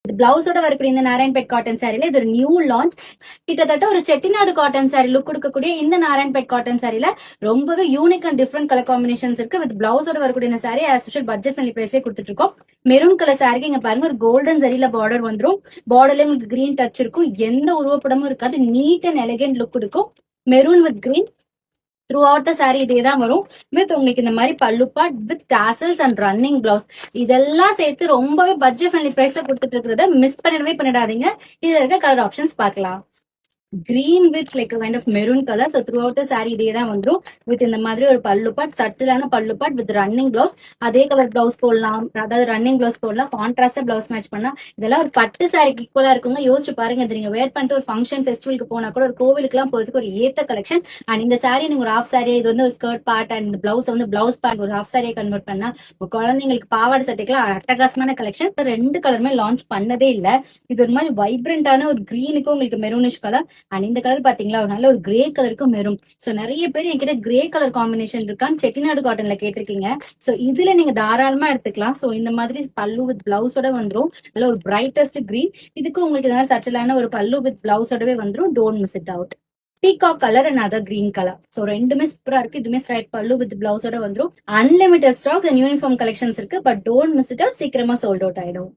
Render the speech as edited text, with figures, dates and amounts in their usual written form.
பிளவுஸோட வரக்கூடிய இந்த நாராயண்பேட் காட்டன் சாரில இது ஒரு நியூ லான்ச். கிட்டத்தட்ட ஒரு செட்டிநாடு காட்டன் சாரி லுக் கொடுக்கக்கூடிய இந்த நாராயண்பேட் காட்டன் சாரில ரொம்பவே unique and different colour combinations இருக்கு. வித் பிளவுஸோட வரக்கூடிய இந்த sorry as usual budget friendly பிரைஸ்ல கொடுத்துட்டு இருக்கோம். மெரூன் கலர் சாரிக்கு இங்க பாருங்க ஒரு கோல்டன் சரியில பார்டர் வந்துரும். பார்டர்ல உங்களுக்கு கிரீன் டச் இருக்கும். எந்த உருவப்படமும் இருக்காது. நீட் அண்ட் எலிகென்ட் லுக் கொடுக்கும். Maroon with green through out the sorry இதே தான் வரும். வித் உங்களுக்கு இந்த மாதிரி பல்லு part with tassels and running blouse இதெல்லாம் சேர்த்து ரொம்பவே பட்ஜெட் ஃப்ரெண்ட்லி பிரைஸ்ல கொடுத்துட்டு இருக்கிறத மிஸ் பண்ணிடாதீங்க. இதுல இருக்க கலர் ஆப்ஷன்ஸ் பார்க்கலாம். Green with like kind of maroon colour. So throughout sari இதே தான் வந்துடும். வித் இந்த மாதிரி ஒரு பல்லு பார்ட், சட்டிலான பல்லு பார்ட் வித் ரன்னிங் பிளவுஸ். அதே கலர் பிளவுஸ் போடலாம், அதாவது ரன்னிங் பிளவுஸ் போடலாம். கான்ட்ராஸ்டா பிளவுஸ் மேட்ச் பண்ணலாம். இதெல்லாம் ஒரு பட்டு சாரிக்கு ஈக்குவலா இருக்குங்க. யோசிச்சு பாருங்க. இது நீங்க வேர் பண்ணிட்டு ஒரு ஃபங்க்ஷன் ஃபெஸ்டிவலுக்கு போனா கூட, ஒரு கோவிலுக்கு எல்லாம் போறதுக்கு ஒரு ஏத்த கலெக்ஷன். அண்ட் இந்த சாரி நீங்க ஒரு ஹாஃப் சாரியா, இது வந்து ஒரு ஸ்கர்ட் பார்ட் அண்ட் இந்த பிளவுஸ் வந்து பிளவுஸ் பார்ட் ஒரு ஹாஃப் சாரியா கன்வெர்ட் பண்ணா உங்க குழந்தைங்களுக்கு பாவாடை சட்டைக்கெல்லாம் அட்டகாசமான கலெக்ஷன். ரெண்டு கலருமே லான்ச் பண்ணதே இல்ல. இது ஒரு மாதிரி வைப்ரண்டான ஒரு கிரீனுக்கும் உங்களுக்கு மெரூனிஷ் கலர். அண்ட் இந்த கலர் பாத்தீங்களா, ஒரு நல்ல ஒரு கிரே கலருக்கும் மெரூன். சோ நிறைய பேர் என்கிட்ட கிரே கலர் காம்பினேஷன் இருக்கான்னு செட்டிநாடு காட்டன்ல கேட்டிருக்கீங்க. சோ இதுல நீங்க தாராளமா எடுத்துக்கலாம். சோ இந்த மாதிரி பல்லு வித் பிளவுஸோட வந்துரும். நல்ல ஒரு பிரைட்டஸ்ட் கிரீன். இதுக்கு உங்களுக்கு இந்த சட்டிலான ஒரு பல்லு வித் பிளவுஸோடவே வந்துரும். Don't miss it out. Peacock colour and other green colour. So ரெண்டுமே சூப்பரா இருக்கு. இதுமே ஸ்ட்ரைட் பல்லு வித் பிளவுஸோட வந்துரும். Unlimited stocks and uniform collections இருக்கு. But don't miss it out. சீக்கிரமா சோல்ட் அவுட் ஆயிடும்.